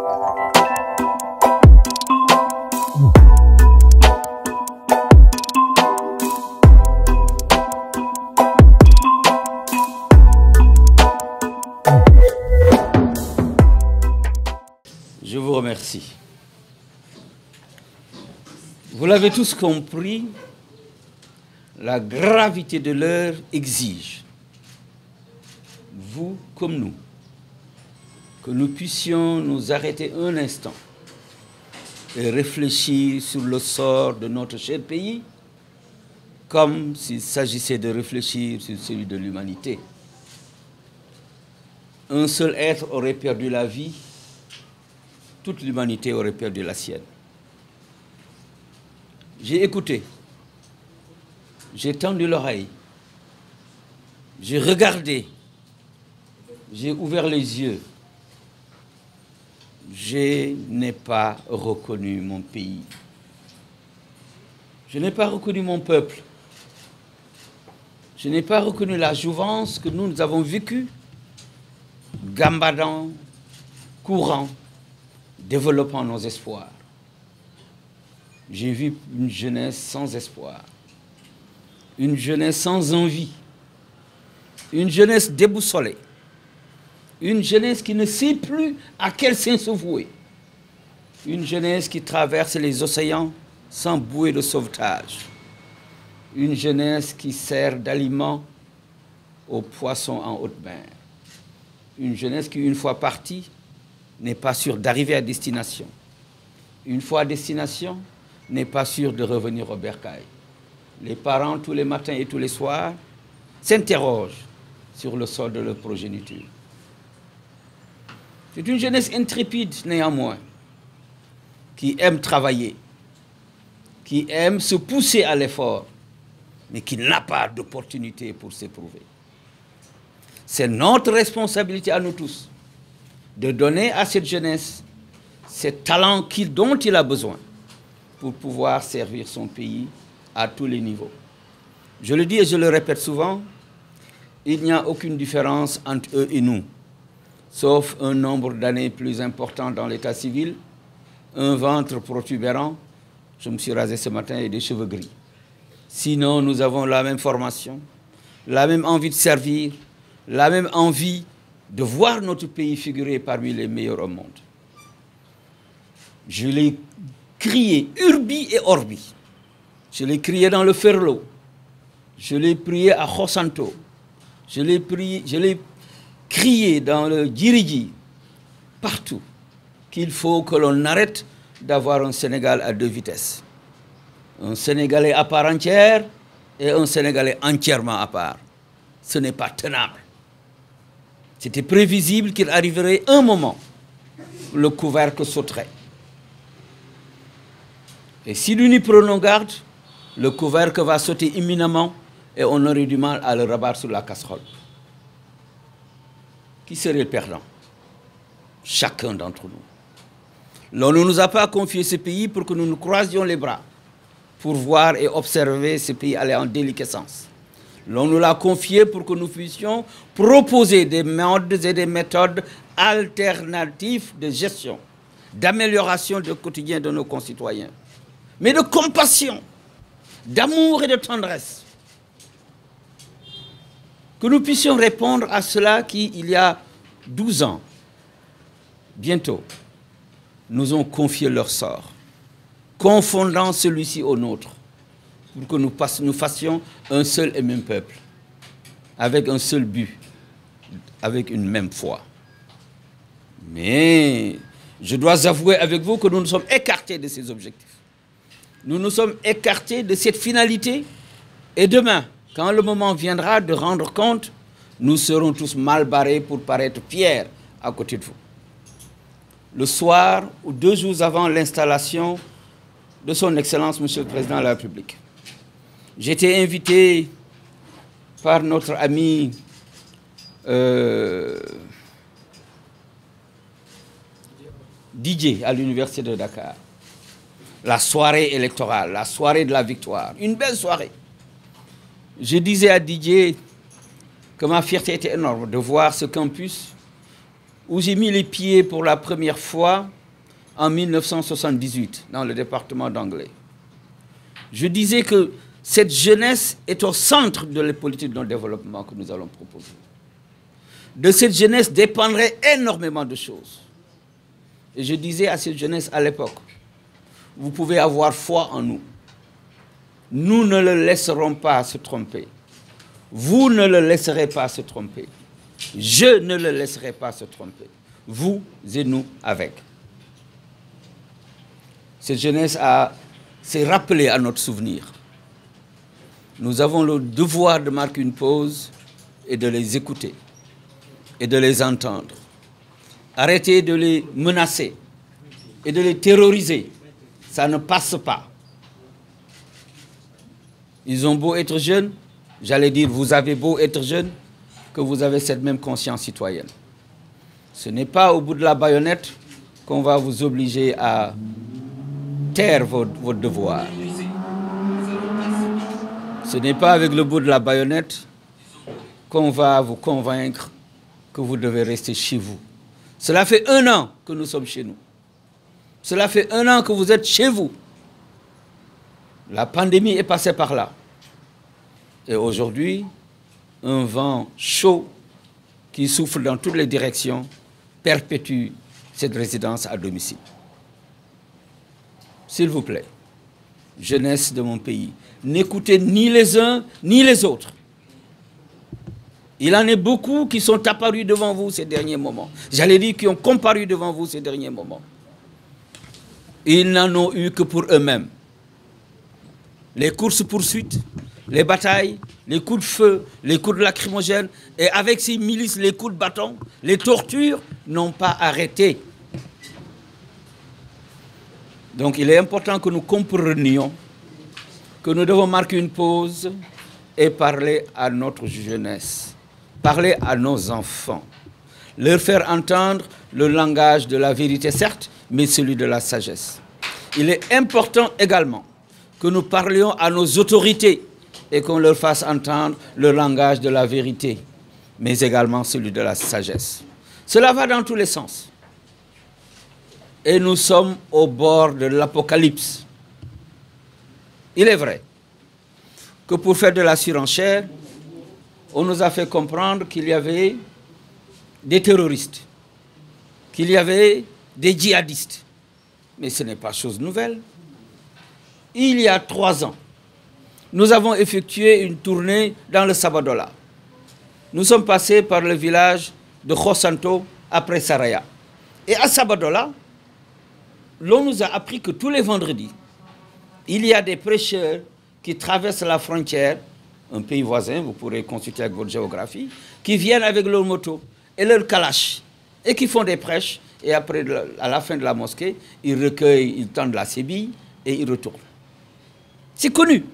Je vous remercie. Vous l'avez tous compris, la gravité de l'heure exige, vous comme nous, que nous puissions nous arrêter un instant et réfléchir sur le sort de notre cher pays, comme s'il s'agissait de réfléchir sur celui de l'humanité. Un seul être aurait perdu la vie, toute l'humanité aurait perdu la sienne. J'ai écouté, j'ai tendu l'oreille, j'ai regardé, j'ai ouvert les yeux. Je n'ai pas reconnu mon pays. Je n'ai pas reconnu mon peuple. Je n'ai pas reconnu la jouvence que nous avons vécue, gambadant, courant, développant nos espoirs. J'ai vu une jeunesse sans espoir, une jeunesse sans envie, une jeunesse déboussolée, une jeunesse qui ne sait plus à quel sein se vouer, une jeunesse qui traverse les océans sans bouée de sauvetage, une jeunesse qui sert d'aliment aux poissons en haute mer, une jeunesse qui, une fois partie, n'est pas sûre d'arriver à destination. Une fois à destination, n'est pas sûr de revenir au bercail. Les parents, tous les matins et tous les soirs, s'interrogent sur le sort de leur progéniture. C'est une jeunesse intrépide, néanmoins, qui aime travailler, qui aime se pousser à l'effort, mais qui n'a pas d'opportunité pour s'éprouver. C'est notre responsabilité à nous tous de donner à cette jeunesse ces talents dont il a besoin pour pouvoir servir son pays à tous les niveaux. Je le dis et je le répète souvent, il n'y a aucune différence entre eux et nous, sauf un nombre d'années plus important dans l'état civil, un ventre protubérant, je me suis rasé ce matin, et des cheveux gris. Sinon, nous avons la même formation, la même envie de servir, la même envie de voir notre pays figurer parmi les meilleurs au monde. Je l'ai crié urbi et orbi. Je l'ai crié dans le Ferlo. Je l'ai prié à Khosanto. Je l'ai crié dans le Djiriji. Partout. Qu'il faut que l'on arrête d'avoir un Sénégal à deux vitesses. Un Sénégalais à part entière et un Sénégalais entièrement à part. Ce n'est pas tenable. C'était prévisible qu'il arriverait un moment où le couvercle sauterait. Et si nous n'y prenons garde, le couvercle va sauter imminemment et on aurait du mal à le rabattre sur la casserole. Qui serait le perdant? Chacun d'entre nous. L'on ne nous a pas confié ce pays pour que nous nous croisions les bras, pour voir et observer ce pays aller en déliquescence. L'on nous l'a confié pour que nous puissions proposer des modes et des méthodes alternatives de gestion, d'amélioration du quotidien de nos concitoyens, mais de compassion, d'amour et de tendresse. Que nous puissions répondre à cela qui, il y a 12 ans, bientôt, nous ont confié leur sort, confondant celui-ci au nôtre, pour que nous fassions un seul et même peuple, avec un seul but, avec une même foi. Mais je dois avouer avec vous que nous nous sommes écartés de ces objectifs. Nous nous sommes écartés de cette finalité. Et demain, quand le moment viendra de rendre compte, nous serons tous mal barrés pour paraître fiers à côté de vous. Le soir, ou 2 jours avant l'installation de son Excellence, Monsieur le Président de la République, j'étais invité par notre ami Didier à l'Université de Dakar. La soirée électorale, la soirée de la victoire, une belle soirée. Je disais à Didier que ma fierté était énorme de voir ce campus où j'ai mis les pieds pour la première fois en 1978 dans le département d'Anglais. Je disais que cette jeunesse est au centre de la politique de développement que nous allons proposer. De cette jeunesse dépendrait énormément de choses. Et je disais à cette jeunesse à l'époque, vous pouvez avoir foi en nous. Nous ne le laisserons pas se tromper. Vous ne le laisserez pas se tromper. Je ne le laisserai pas se tromper. Vous et nous avec. Cette jeunesse s'est rappelée à notre souvenir. Nous avons le devoir de marquer une pause et de les écouter et de les entendre. Arrêtez de les menacer et de les terroriser. Ça ne passe pas. Ils ont beau être jeunes, j'allais dire, vous avez beau être jeune, que vous avez cette même conscience citoyenne. Ce n'est pas au bout de la baïonnette qu'on va vous obliger à taire votre devoir. Ce n'est pas avec le bout de la baïonnette qu'on va vous convaincre que vous devez rester chez vous. Cela fait 1 an que nous sommes chez nous. Cela fait 1 an que vous êtes chez vous. La pandémie est passée par là. Et aujourd'hui, un vent chaud qui souffle dans toutes les directions perpétue cette résidence à domicile. S'il vous plaît, jeunesse de mon pays, n'écoutez ni les uns ni les autres. Il en est beaucoup qui sont apparus devant vous ces derniers moments. J'allais dire qui ont comparu devant vous ces derniers moments. Ils n'en ont eu que pour eux-mêmes. Les courses-poursuites, les batailles, les coups de feu, les coups de lacrymogène, et avec ces milices, les coups de bâton, les tortures n'ont pas arrêté. Donc il est important que nous comprenions que nous devons marquer une pause et parler à notre jeunesse, parler à nos enfants, leur faire entendre le langage de la vérité, certes, mais celui de la sagesse. Il est important également que nous parlions à nos autorités et qu'on leur fasse entendre le langage de la vérité, mais également celui de la sagesse. Cela va dans tous les sens. Et nous sommes au bord de l'apocalypse. Il est vrai que pour faire de la surenchère, on nous a fait comprendre qu'il y avait des terroristes, qu'il y avait des djihadistes. Mais ce n'est pas chose nouvelle. Il y a 3 ans, nous avons effectué une tournée dans le Sabadola. Nous sommes passés par le village de Khosanto après Saraya. Et à Sabadola, l'on nous a appris que tous les vendredis, il y a des prêcheurs qui traversent la frontière, un pays voisin, vous pourrez consulter avec votre géographie, qui viennent avec leur moto et leur kalash, et qui font des prêches, et après, à la fin de la mosquée, ils recueillent, ils tendent la sébille, et ils retournent. C'est connu.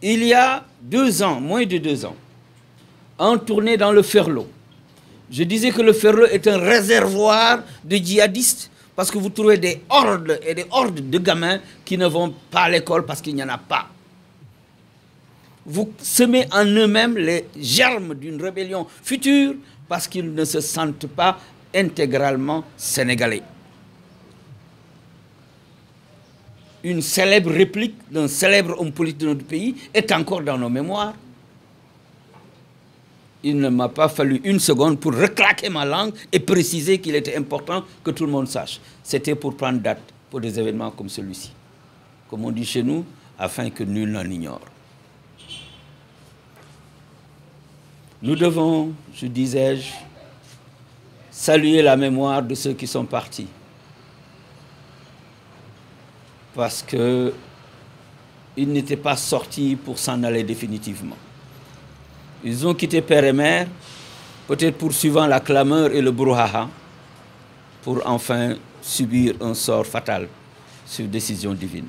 Il y a 2 ans, moins de 2 ans, en tournée dans le Ferlo, je disais que le Ferlo est un réservoir de djihadistes, parce que vous trouvez des hordes et des hordes de gamins qui ne vont pas à l'école parce qu'il n'y en a pas. Vous semez en eux-mêmes les germes d'une rébellion future parce qu'ils ne se sentent pas intégralement sénégalais. Une célèbre réplique d'un célèbre homme politique de notre pays est encore dans nos mémoires. Il ne m'a pas fallu 1 seconde pour reclaquer ma langue et préciser qu'il était important que tout le monde sache. C'était pour prendre date pour des événements comme celui-ci. Comme on dit chez nous, afin que nul n'en ignore. Nous devons, je disais-je, saluer la mémoire de ceux qui sont partis. Parce qu'ils n'étaient pas sortis pour s'en aller définitivement. Ils ont quitté père et mère, peut-être poursuivant la clameur et le brouhaha, pour enfin subir un sort fatal sur décision divine.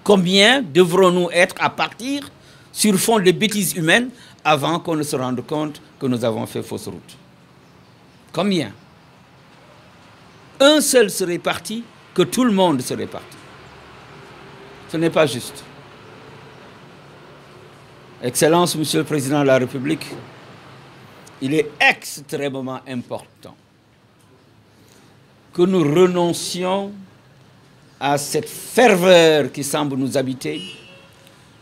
Combien devrons-nous être à partir sur fond de bêtises humaines avant qu'on ne se rende compte que nous avons fait fausse route? Combien? Un seul serait parti, que tout le monde serait parti. Ce n'est pas juste. Excellence, Monsieur le Président de la République, il est extrêmement important que nous renoncions à cette ferveur qui semble nous habiter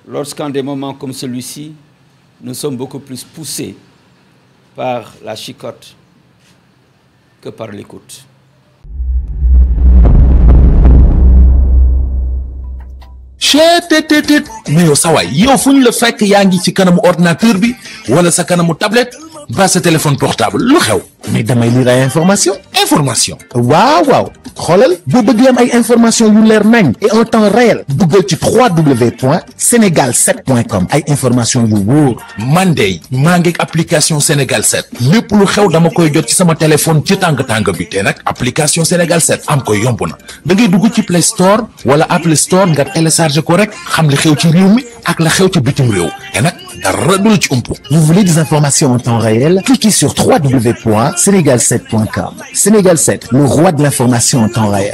lorsqu'en des moments comme celui-ci, nous sommes beaucoup plus poussés par la chicotte que par l'écoute. mais yow sawaay yow fu ñu la fekk yaa ngi ci kanamu ordinateur bi wala sa kanamu tablette ba sa téléphone portable lu xew mais damay lire ay information waaw xoolal boo bëgg am ay information yu leer nañ et en temps réel duggal ci www.senegal7.com ay information yu wóor man de maa ngi application Sénégal 7 lépp lu xew dama koy jot ci sama téléphone ci tàng bi te nag application Sénégal 7 am ko yomb na da ngay dugg ci Play Store wala Apple Store nga télécharger ko rek xam li xew ci réew mi ak la xew ci bitim réew te nag dara du la ci umpu. Vous voulez des informations en temps réel? Cliquez sur www.senegal7.com. Sénégal 7, le roi de l'information en temps réel.